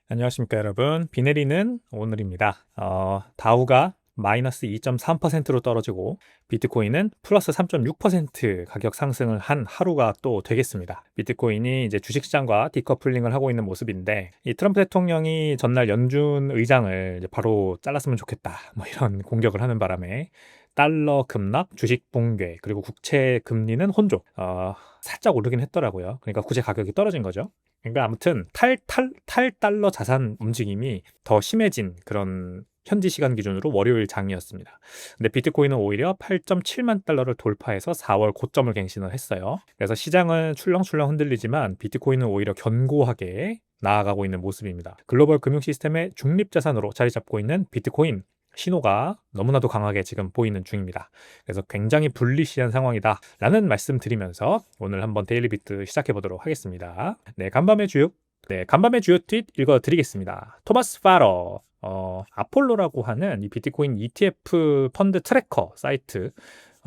안녕하십니까 여러분. 비 내리는 오늘입니다. 다우가 마이너스 2.3%로 떨어지고 비트코인은 플러스 3.6% 가격 상승을 한 하루가 또 되겠습니다. 비트코인이 이제 주식시장과 디커플링을 하고 있는 모습인데, 이 트럼프 대통령이 전날 연준 의장을 이제 바로 잘랐으면 좋겠다 뭐 이런 공격을 하는 바람에 달러 급락, 주식 붕괴, 그리고 국채 금리는 혼조, 살짝 오르긴 했더라고요. 그러니까 국채 가격이 떨어진 거죠. 그러니까 아무튼 탈달러 자산 움직임이 더 심해진 그런 현지 시간 기준으로 월요일 장이었습니다. 근데 비트코인은 오히려 8.7만 달러를 돌파해서 4월 고점을 갱신을 했어요. 그래서 시장은 출렁출렁 흔들리지만 비트코인은 오히려 견고하게 나아가고 있는 모습입니다. 글로벌 금융 시스템의 중립 자산으로 자리 잡고 있는 비트코인, 신호가 너무나도 강하게 지금 보이는 중입니다. 그래서 굉장히 불리시한 상황이다 라는 말씀 드리면서 오늘 한번 데일리 비트 시작해 보도록 하겠습니다. 간밤의 주요 트윗 읽어 드리겠습니다. 토마스 파러, 아폴로라고 하는 이 비트코인 ETF 펀드 트래커 사이트,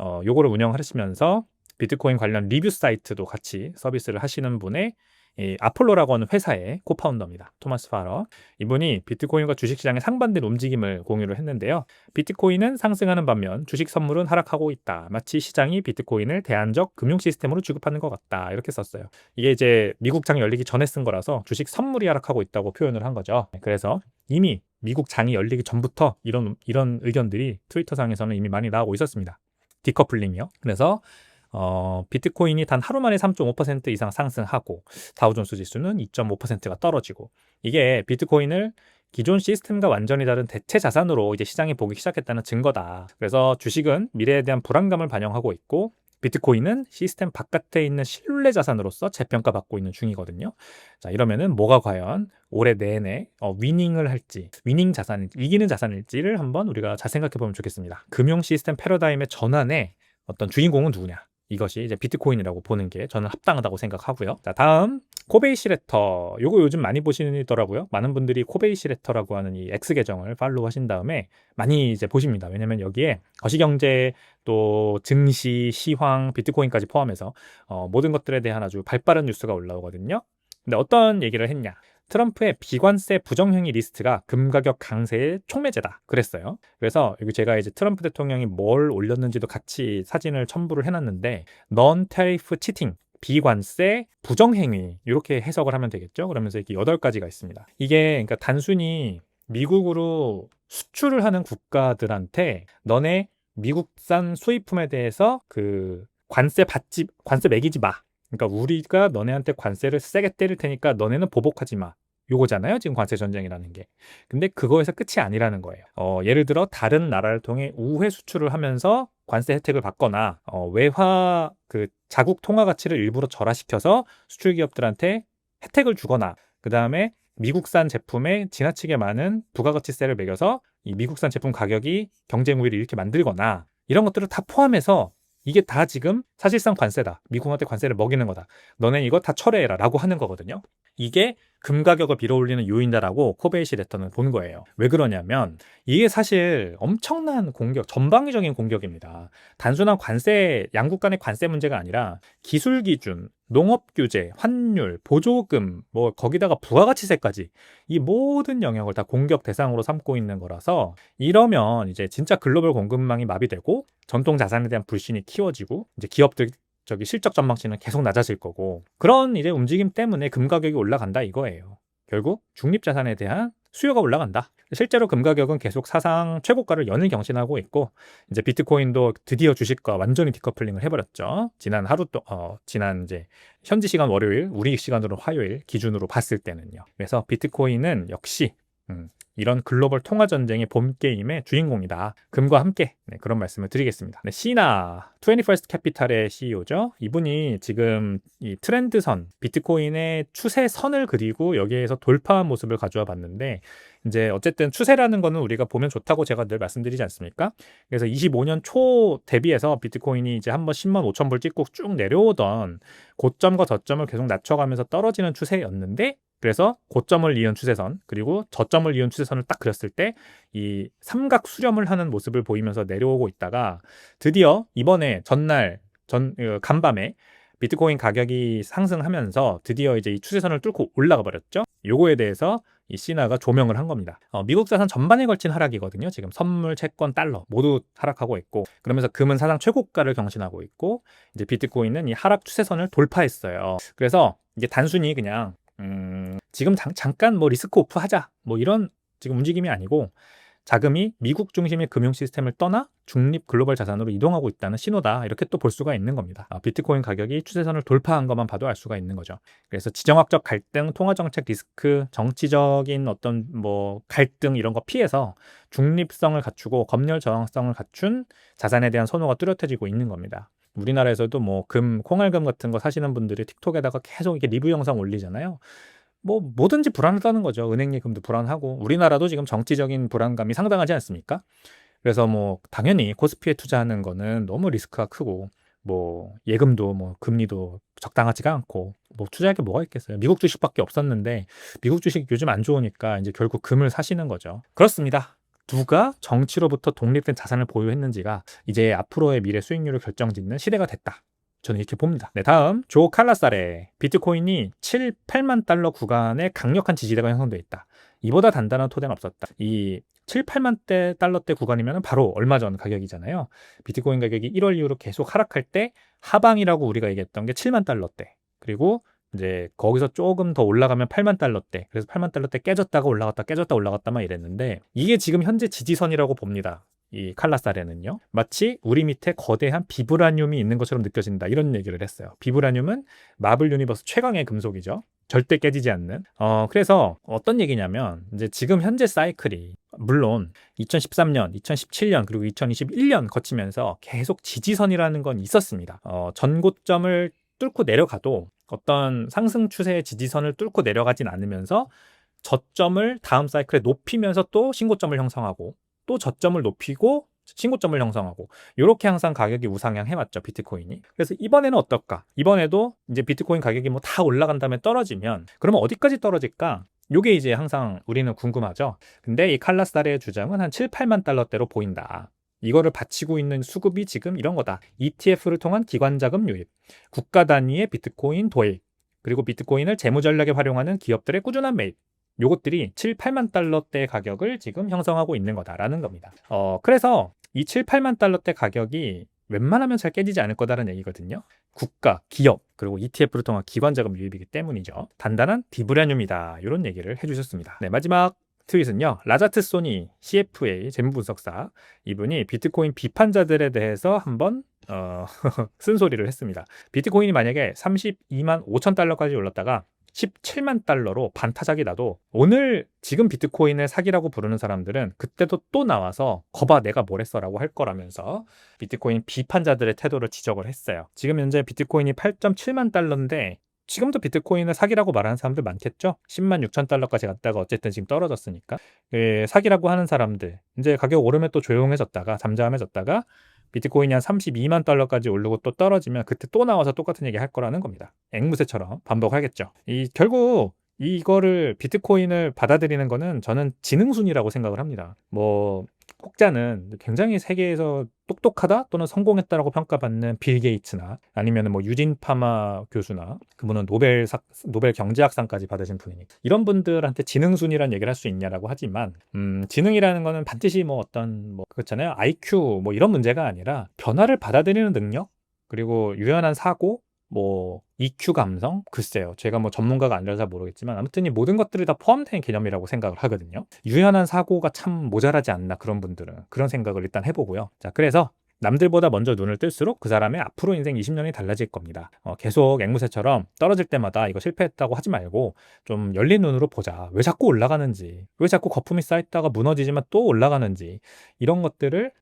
요거를 운영하시면서 비트코인 관련 리뷰 사이트도 같이 서비스를 하시는 분의 이 아폴로라고 하는 회사의 코파운더입니다. 토마스 파러. 이분이 비트코인과 주식시장의 상반된 움직임을 공유를 했는데요. 비트코인은 상승하는 반면 주식 선물은 하락하고 있다. 마치 시장이 비트코인을 대안적 금융 시스템으로 취급하는 것 같다. 이렇게 썼어요. 이게 이제 미국 장이 열리기 전에 쓴 거라서 주식 선물이 하락하고 있다고 표현을 한 거죠. 그래서 이미 미국 장이 열리기 전부터 이런 의견들이 트위터상에서는 이미 많이 나오고 있었습니다. 디커플링이요. 그래서 비트코인이 단 하루 만에 3.5% 이상 상승하고 다우존스 지수는 2.5%가 떨어지고, 이게 비트코인을 기존 시스템과 완전히 다른 대체 자산으로 이제 시장이 보기 시작했다는 증거다. 그래서 주식은 미래에 대한 불안감을 반영하고 있고, 비트코인은 시스템 바깥에 있는 신뢰 자산으로서 재평가받고 있는 중이거든요. 자, 이러면은 뭐가 과연 올해 내내 위닝을 할지, 이기는 자산일지를 한번 우리가 잘 생각해 보면 좋겠습니다. 금융 시스템 패러다임의 전환에 어떤 주인공은 누구냐? 이것이 이제 비트코인이라고 보는 게 저는 합당하다고 생각하고요. 자, 다음 코베이시 레터. 요거 요즘 많이 보시더라고요. 많은 분들이 코베이시 레터라고 하는 이 X 계정을 팔로우 하신 다음에 많이 이제 보십니다. 왜냐면 여기에 거시경제, 또 증시, 시황, 비트코인까지 포함해서 모든 것들에 대한 아주 발빠른 뉴스가 올라오거든요. 근데 어떤 얘기를 했냐? 트럼프의 비관세 부정행위 리스트가 금가격 강세의 촉매제다 그랬어요. 그래서 여기 제가 이제 트럼프 대통령이 뭘 올렸는지도 같이 사진을 첨부를 해놨는데, non tariff cheating, 비관세 부정행위, 이렇게 해석을 하면 되겠죠. 그러면서 이렇게 8가지가 있습니다. 이게 그러니까 단순히 미국으로 수출을 하는 국가들한테 너네 미국산 수입품에 대해서 그 관세 매기지 마. 그러니까 우리가 너네한테 관세를 세게 때릴 테니까 너네는 보복하지 마. 요거잖아요. 지금 관세 전쟁이라는 게. 근데 그거에서 끝이 아니라는 거예요. 예를 들어 다른 나라를 통해 우회 수출을 하면서 관세 혜택을 받거나 외화 그 자국 통화 가치를 일부러 절하시켜서 수출 기업들한테 혜택을 주거나, 그다음에 미국산 제품에 지나치게 많은 부가가치세를 매겨서 이 미국산 제품 가격이 경쟁 우위를 잃게 만들거나, 이런 것들을 다 포함해서 이게 다 지금 사실상 관세다. 미국한테 관세를 먹이는 거다. 너네 이거 다 철회해라 라고 하는 거거든요. 이게 금 가격을 밀어올리는 요인다라고 코베이시 레터는 본 거예요. 왜 그러냐면 이게 사실 엄청난 공격, 전방위적인 공격입니다. 단순한 관세, 양국 간의 관세 문제가 아니라 기술 기준, 농업 규제, 환율, 보조금, 뭐 거기다가 부가가치세까지, 이 모든 영역을 다 공격 대상으로 삼고 있는 거라서, 이러면 이제 진짜 글로벌 공급망이 마비되고 전통 자산에 대한 불신이 키워지고, 이제 기업들 실적 전망치는 계속 낮아질 거고, 그런 이제 움직임 때문에 금 가격이 올라간다 이거예요. 결국 중립 자산에 대한 수요가 올라간다. 실제로 금 가격은 계속 사상 최고가를 연일 경신하고 있고, 이제 비트코인도 드디어 주식과 완전히 디커플링을 해버렸죠. 지난 이제 현지 시간 월요일, 우리 시간으로 화요일 기준으로 봤을 때는요. 그래서 비트코인은 역시 이런 글로벌 통화 전쟁의 봄 게임의 주인공이다. 금과 함께, 그런 말씀을 드리겠습니다. 시나 21st 캐피탈의 CEO죠. 이분이 지금 이 트렌드선, 비트코인의 추세선을 그리고 여기에서 돌파한 모습을 가져와 봤는데, 이제 어쨌든 추세라는 거는 우리가 보면 좋다고 제가 늘 말씀드리지 않습니까? 그래서 25년 초 대비해서 비트코인이 이제 한번 10만 5천 불 찍고 쭉 내려오던 고점과 저점을 계속 낮춰가면서 떨어지는 추세였는데, 그래서 고점을 이은 추세선, 그리고 저점을 이은 추세선을 딱 그렸을 때 이 삼각 수렴을 하는 모습을 보이면서 내려오고 있다가, 드디어 이번에 간밤에 비트코인 가격이 상승하면서 드디어 이제 이 추세선을 뚫고 올라가 버렸죠. 요거에 대해서 이 시나가 조명을 한 겁니다. 미국 자산 전반에 걸친 하락이거든요. 지금 선물, 채권, 달러 모두 하락하고 있고, 그러면서 금은 사상 최고가를 경신하고 있고, 이제 비트코인은 이 하락 추세선을 돌파했어요. 그래서 이게 단순히 그냥 지금 잠깐 뭐 리스크 오프 하자 뭐 이런 지금 움직임이 아니고, 자금이 미국 중심의 금융 시스템을 떠나 중립 글로벌 자산으로 이동하고 있다는 신호다, 이렇게 또 볼 수가 있는 겁니다. 비트코인 가격이 추세선을 돌파한 것만 봐도 알 수가 있는 거죠. 그래서 지정학적 갈등, 통화정책 리스크, 정치적인 어떤 뭐 갈등 이런 거 피해서 중립성을 갖추고 검열 저항성을 갖춘 자산에 대한 선호가 뚜렷해지고 있는 겁니다. 우리나라에서도 뭐 콩알금 같은 거 사시는 분들이 틱톡에다가 계속 이렇게 리뷰 영상 올리잖아요. 뭐 뭐든지 불안하다는 거죠. 은행 예금도 불안하고, 우리나라도 지금 정치적인 불안감이 상당하지 않습니까? 그래서 뭐 당연히 코스피에 투자하는 거는 너무 리스크가 크고, 뭐 예금도 뭐 금리도 적당하지가 않고, 뭐 투자할 게 뭐가 있겠어요. 미국 주식밖에 없었는데 미국 주식 요즘 안 좋으니까 이제 결국 금을 사시는 거죠. 그렇습니다. 누가 정치로부터 독립된 자산을 보유했는지가 이제 앞으로의 미래 수익률을 결정짓는 시대가 됐다, 저는 이렇게 봅니다. 네, 다음 조 칼라사레. 비트코인이 7, 8만 달러 구간에 강력한 지지대가 형성되어 있다. 이보다 단단한 토대는 없었다. 이 7, 8만 달러대 구간이면 바로 얼마 전 가격이잖아요. 비트코인 가격이 1월 이후로 계속 하락할 때 하방이라고 우리가 얘기했던 게 7만 달러대. 그리고 이제 거기서 조금 더 올라가면 8만 달러대. 그래서 8만 달러대 깨졌다가 올라갔다 깨졌다 올라갔다만 이랬는데, 이게 지금 현재 지지선이라고 봅니다. 이 칼라사레는요, 마치 우리 밑에 거대한 비브라늄이 있는 것처럼 느껴진다, 이런 얘기를 했어요. 비브라늄은 마블 유니버스 최강의 금속이죠. 절대 깨지지 않는. 그래서 어떤 얘기냐면, 이제 지금 현재 사이클이 물론 2013년, 2017년 그리고 2021년 거치면서 계속 지지선이라는 건 있었습니다. 전고점을 뚫고 내려가도 어떤 상승 추세의 지지선을 뚫고 내려가진 않으면서 저점을 다음 사이클에 높이면서 또 신고점을 형성하고, 또 저점을 높이고 신고점을 형성하고, 이렇게 항상 가격이 우상향해왔죠, 비트코인이. 그래서 이번에는 어떨까? 이번에도 이제 비트코인 가격이 뭐 다 올라간 다음에 떨어지면 그러면 어디까지 떨어질까? 요게 이제 항상 우리는 궁금하죠. 근데 이 칼라사레의 주장은 한 7, 8만 달러대로 보인다. 이거를 바치고 있는 수급이 지금 이런 거다. ETF를 통한 기관 자금 유입, 국가 단위의 비트코인 도입, 그리고 비트코인을 재무 전략에 활용하는 기업들의 꾸준한 매입, 요것들이 7, 8만 달러대 가격을 지금 형성하고 있는 거다라는 겁니다. 그래서 이 7, 8만 달러대 가격이 웬만하면 잘 깨지지 않을 거다라는 얘기거든요. 국가, 기업, 그리고 ETF를 통한 기관 자금 유입이기 때문이죠. 단단한 비브라늄이다, 이런 얘기를 해주셨습니다. 네, 마지막 트윗은요, 라자트 소니 CFA 재무분석사, 이분이 비트코인 비판자들에 대해서 한번 쓴소리를 했습니다. 비트코인이 만약에 32만 5천 달러까지 올랐다가 17만 달러로 반타작이 나도 오늘 지금 비트코인을 사기라고 부르는 사람들은 그때도 또 나와서 거봐 내가 뭘 했어라고 할 거라면서 비트코인 비판자들의 태도를 지적을 했어요. 지금 현재 비트코인이 8.7만 달러인데 지금도 비트코인을 사기라고 말하는 사람들 많겠죠? 10만 6천 달러까지 갔다가 어쨌든 지금 떨어졌으니까. 사기라고 하는 사람들, 이제 가격 오르면 또 조용해졌다가 잠잠해졌다가 비트코인이 한 32만 달러까지 오르고 또 떨어지면 그때 또 나와서 똑같은 얘기 할 거라는 겁니다. 앵무새처럼 반복하겠죠. 결국 이거를 비트코인을 받아들이는 거는 저는 지능순이라고 생각을 합니다. 뭐 혹자는 굉장히 세계에서 똑똑하다 또는 성공했다라고 평가받는 빌 게이츠나 아니면 뭐 유진 파마 교수나, 그분은 노벨 경제학상까지 받으신 분이니 이런 분들한테 지능순이라는 얘기를 할 수 있냐라고 하지만, 지능이라는 거는 반드시 뭐 어떤 뭐 그렇잖아요. IQ 뭐 이런 문제가 아니라 변화를 받아들이는 능력, 그리고 유연한 사고, 뭐 EQ 감성, 글쎄요, 제가 뭐 전문가가 아니라서 모르겠지만 아무튼 이 모든 것들이 다 포함된 개념이라고 생각을 하거든요. 유연한 사고가 참 모자라지 않나, 그런 분들은. 그런 생각을 일단 해보고요. 자, 그래서 남들보다 먼저 눈을 뜰수록 그 사람의 앞으로 인생 20년이 달라질 겁니다. 계속 앵무새처럼 떨어질 때마다 이거 실패했다고 하지 말고 좀 열린 눈으로 보자. 왜 자꾸 올라가는지, 왜 자꾸 거품이 쌓였다가 무너지지만 또 올라가는지, 이런 것들을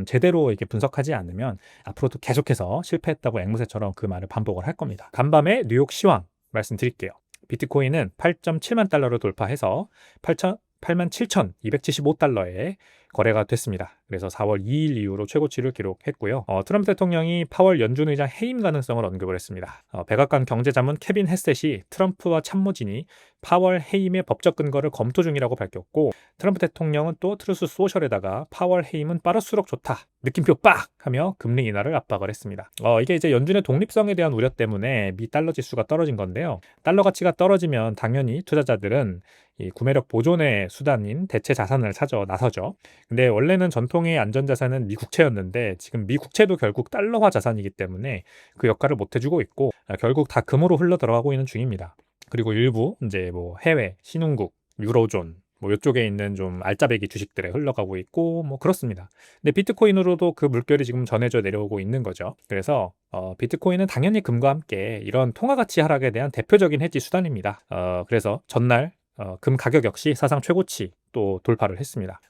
제대로 이렇게 분석하지 않으면 앞으로도 계속해서 실패했다고 앵무새처럼 그 말을 반복을 할 겁니다. 간밤에 뉴욕 시황 말씀드릴게요. 비트코인은 8.7만 달러를 돌파해서 8만 7,275달러에 거래가 됐습니다. 그래서 4월 2일 이후로 최고치를 기록했고요. 트럼프 대통령이 파월 연준 의장 해임 가능성을 언급을 했습니다. 백악관 경제자문 케빈 헤셋이 트럼프와 참모진이 파월 해임의 법적 근거를 검토 중이라고 밝혔고, 트럼프 대통령은 또 트루스 소셜에다가 파월 해임은 빠를수록 좋다, 느낌표 빡 하며 금리 인하를 압박을 했습니다. 이게 이제 연준의 독립성에 대한 우려 때문에 미 달러 지수가 떨어진 건데요. 달러 가치가 떨어지면 당연히 투자자들은 이 구매력 보존의 수단인 대체 자산을 찾아 나서죠. 근데 원래는 전통의 안전자산은 미국채였는데 지금 미국채도 결국 달러화 자산이기 때문에 그 역할을 못 해주고 있고, 결국 다 금으로 흘러 들어가고 있는 중입니다. 그리고 일부 이제 뭐 해외, 신흥국, 유로존 뭐 이쪽에 있는 좀 알짜배기 주식들에 흘러가고 있고 뭐 그렇습니다. 근데 비트코인으로도 그 물결이 지금 전해져 내려오고 있는 거죠. 그래서 비트코인은 당연히 금과 함께 이런 통화 가치 하락에 대한 대표적인 헤지 수단입니다. 그래서 전날 금 가격 역시 사상 최고치 또 돌파를 했습니다.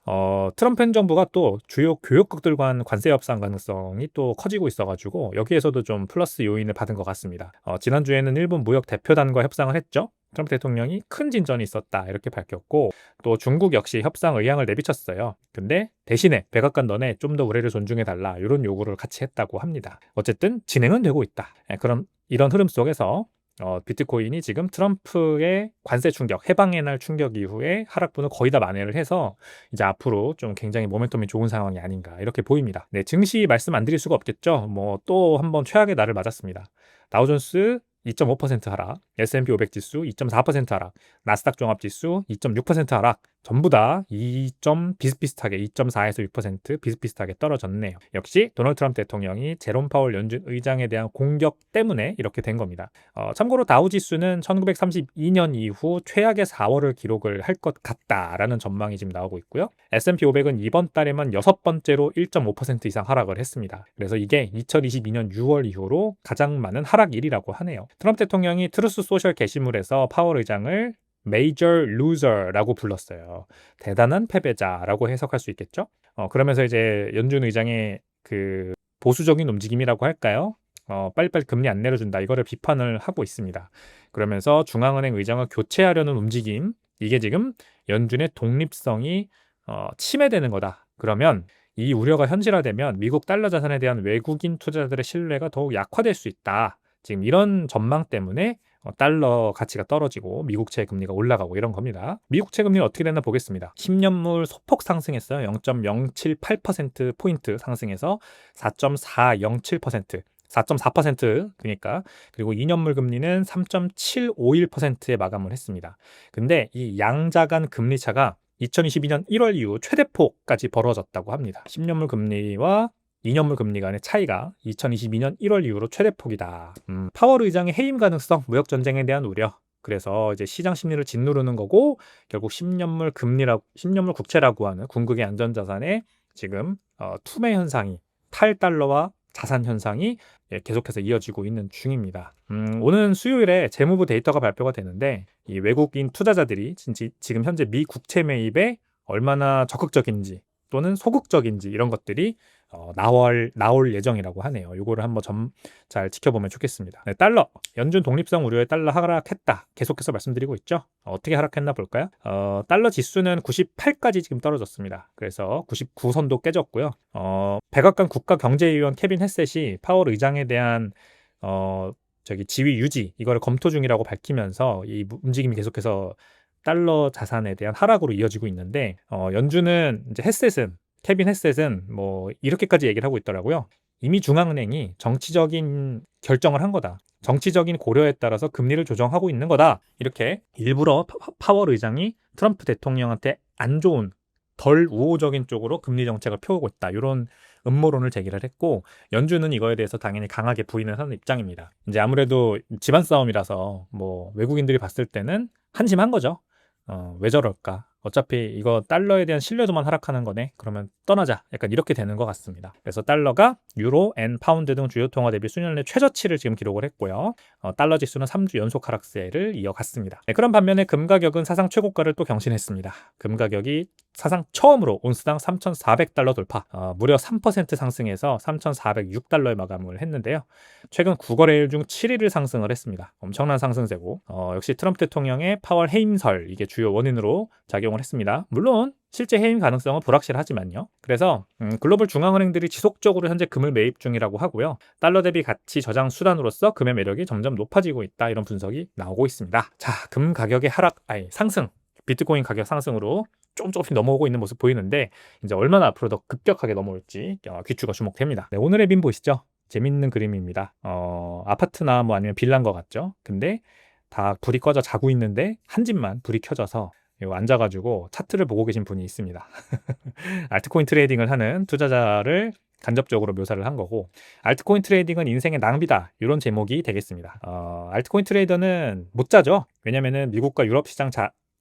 트럼프 행정부가 또 주요 교역국들 간 관세 협상 가능성이 또 커지고 있어가지고 여기에서도 좀 플러스 요인을 받은 것 같습니다. 지난주에는 일본 무역 대표단과 협상을 했죠. 트럼프 대통령이 큰 진전이 있었다 이렇게 밝혔고, 또 중국 역시 협상 의향을 내비쳤어요. 근데 대신에 백악관 너네 좀 더 우리를 존중해달라 이런 요구를 같이 했다고 합니다. 어쨌든 진행은 되고 있다. 그럼 이런 흐름 속에서 비트코인이 지금 트럼프의 관세 충격, 해방의 날 충격 이후에 하락분을 거의 다 만회를 해서 이제 앞으로 좀 굉장히 모멘텀이 좋은 상황이 아닌가 이렇게 보입니다. 네, 증시 말씀 안 드릴 수가 없겠죠. 뭐 또 한번 최악의 날을 맞았습니다. 다우존스 2.5% 하락, S&P 500 지수 2.4% 하락, 나스닥 종합 지수 2.6% 하락, 전부 다 비슷비슷하게 2.4에서 6% 비슷비슷하게 떨어졌네요. 역시 도널드 트럼프 대통령이 제롬 파월 연준 의장에 대한 공격 때문에 이렇게 된 겁니다. 참고로 다우 지수는 1932년 이후 최악의 4월을 기록을 할 것 같다라는 전망이 지금 나오고 있고요. S&P 500은 이번 달에만 6번째로 1.5% 이상 하락을 했습니다. 그래서 이게 2022년 6월 이후로 가장 많은 하락일이라고 하네요. 트럼프 대통령이 트루스 소셜 게시물에서 파월 의장을 Major Loser라고 불렀어요. 대단한 패배자라고 해석할 수 있겠죠? 그러면서 이제 연준 의장의 그 보수적인 움직임이라고 할까요? 빨리빨리 금리 안 내려준다 이거를 비판을 하고 있습니다. 그러면서 중앙은행 의장을 교체하려는 움직임, 이게 지금 연준의 독립성이 침해되는 거다. 그러면 이 우려가 현실화되면 미국 달러 자산에 대한 외국인 투자자들의 신뢰가 더욱 약화될 수 있다. 지금 이런 전망 때문에 달러 가치가 떨어지고 미국채 금리가 올라가고 이런 겁니다. 미국채 금리는 어떻게 됐나 보겠습니다. 10년물 소폭 상승했어요. 0.078%포인트 상승해서 4.407%, 4.4% 그러니까. 그리고 2년물 금리는 3.751%에 마감을 했습니다. 근데 이 양자 간 금리 차가 2022년 1월 이후 최대폭까지 벌어졌다고 합니다. 10년물 금리와 2년물 금리 간의 차이가 2022년 1월 이후로 최대폭이다. 파월 의장의 해임 가능성, 무역 전쟁에 대한 우려. 그래서 이제 시장 심리를 짓누르는 거고, 결국 10년물 국채라고 하는 궁극의 안전자산의 지금 투매 현상이, 탈달러화 자산 현상이 계속해서 이어지고 있는 중입니다. 오는 수요일에 재무부 데이터가 발표가 되는데, 이 외국인 투자자들이 지금 현재 미 국채 매입에 얼마나 적극적인지 또는 소극적인지 이런 것들이 나올 예정이라고 하네요. 이거를 한번 잘 지켜보면 좋겠습니다. 네, 달러 연준 독립성 우려에 달러 하락했다 계속해서 말씀드리고 있죠. 어떻게 하락했나 볼까요? 달러 지수는 98까지 지금 떨어졌습니다. 그래서 99선도 깨졌고요. 백악관 국가경제위원 케빈 헤셋이 파월 의장에 대한 지위 유지 이거를 검토 중이라고 밝히면서 이 움직임이 계속해서 달러 자산에 대한 하락으로 이어지고 있는데, 연준은 이제 케빈 헤셋은 뭐 이렇게까지 얘기를 하고 있더라고요. 이미 중앙은행이 정치적인 결정을 한 거다. 정치적인 고려에 따라서 금리를 조정하고 있는 거다. 이렇게 일부러 파월 의장이 트럼프 대통령한테 안 좋은, 덜 우호적인 쪽으로 금리 정책을 펴오고 있다. 이런 음모론을 제기를 했고, 연준은 이거에 대해서 당연히 강하게 부인을 하는 입장입니다. 이제 아무래도 집안 싸움이라서 뭐 외국인들이 봤을 때는 한심한 거죠. 왜 저럴까? 어차피 이거 달러에 대한 신뢰도만 하락하는 거네. 그러면 떠나자. 약간 이렇게 되는 것 같습니다. 그래서 달러가 유로, 엔, 파운드 등 주요 통화 대비 수년 내 최저치를 지금 기록을 했고요. 달러 지수는 3주 연속 하락세를 이어갔습니다. 네, 그런 반면에 금 가격은 사상 최고가를 또 경신했습니다. 금 가격이 사상 처음으로 온스당 3,400달러 돌파, 무려 3% 상승해서 3,406달러에 마감을 했는데요. 최근 9거래일 중 7일을 상승을 했습니다. 엄청난 상승세고, 역시 트럼프 대통령의 파월 해임설, 이게 주요 원인으로 작용을 했습니다. 물론 실제 해임 가능성은 불확실하지만요. 그래서 글로벌 중앙은행들이 지속적으로 현재 금을 매입 중이라고 하고요. 달러 대비 가치 저장 수단으로서 금의 매력이 점점 높아지고 있다, 이런 분석이 나오고 있습니다. 자, 금 가격의 상승, 비트코인 가격 상승으로 조금씩 넘어오고 있는 모습 보이는데, 이제 얼마나 앞으로 더 급격하게 넘어올지 귀추가 주목됩니다. 네, 오늘의 빔 보시죠. 재밌는 그림입니다. 아파트나 뭐 아니면 빌라인 것 같죠. 근데 다 불이 꺼져 자고 있는데 한 집만 불이 켜져서 앉아가지고 차트를 보고 계신 분이 있습니다. 알트코인 트레이딩을 하는 투자자를 간접적으로 묘사를 한 거고, 알트코인 트레이딩은 인생의 낭비다, 이런 제목이 되겠습니다. 알트코인 트레이더는 못 자죠. 왜냐면은 미국과 유럽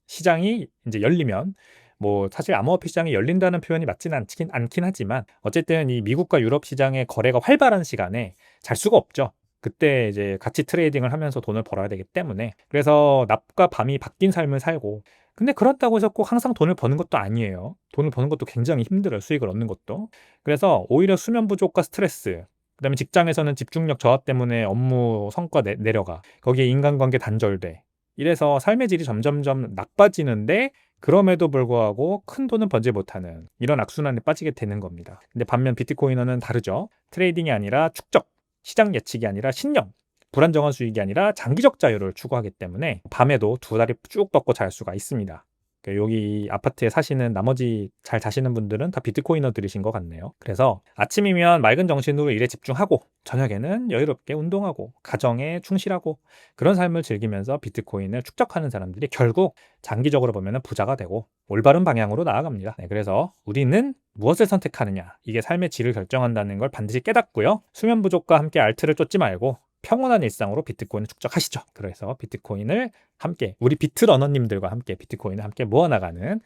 시장이 이제 열리면, 뭐 사실 암호화폐 시장이 열린다는 표현이 맞지는 않긴 하지만, 어쨌든 이 미국과 유럽 시장의 거래가 활발한 시간에 잘 수가 없죠. 그때 이제 같이 트레이딩을 하면서 돈을 벌어야 되기 때문에. 그래서 낮과 밤이 바뀐 삶을 살고, 근데 그렇다고 해서 꼭 항상 돈을 버는 것도 아니에요. 돈을 버는 것도 굉장히 힘들어요, 수익을 얻는 것도. 그래서 오히려 수면 부족과 스트레스, 그다음에 직장에서는 집중력 저하 때문에 업무 성과 내려가, 거기에 인간관계 단절돼, 이래서 삶의 질이 점점점 나빠지는데, 그럼에도 불구하고 큰 돈은 벌지 못하는 이런 악순환에 빠지게 되는 겁니다. 근데 반면 비트코이너는 다르죠. 트레이딩이 아니라 축적, 시장 예측이 아니라 신념, 불안정한 수익이 아니라 장기적 자유를 추구하기 때문에 밤에도 두 다리 쭉 뻗고 잘 수가 있습니다. 여기 아파트에 사시는 나머지 잘 자시는 분들은 다 비트코이너들이신 것 같네요. 그래서 아침이면 맑은 정신으로 일에 집중하고, 저녁에는 여유롭게 운동하고 가정에 충실하고, 그런 삶을 즐기면서 비트코인을 축적하는 사람들이 결국 장기적으로 보면 부자가 되고 올바른 방향으로 나아갑니다. 네, 그래서 우리는 무엇을 선택하느냐, 이게 삶의 질을 결정한다는 걸 반드시 깨닫고요. 수면 부족과 함께 알트를 쫓지 말고 평온한 일상으로 비트코인을 축적하시죠. 그래서 비트코인을 함께, 우리 비트러너님들과 함께 비트코인을 함께 모아나가는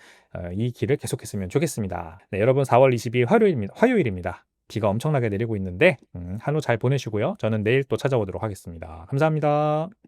이 길을 계속했으면 좋겠습니다. 네, 여러분, 4월 22일 화요일입니다. 비가 엄청나게 내리고 있는데 한우 잘 보내시고요. 저는 내일 또 찾아오도록 하겠습니다. 감사합니다.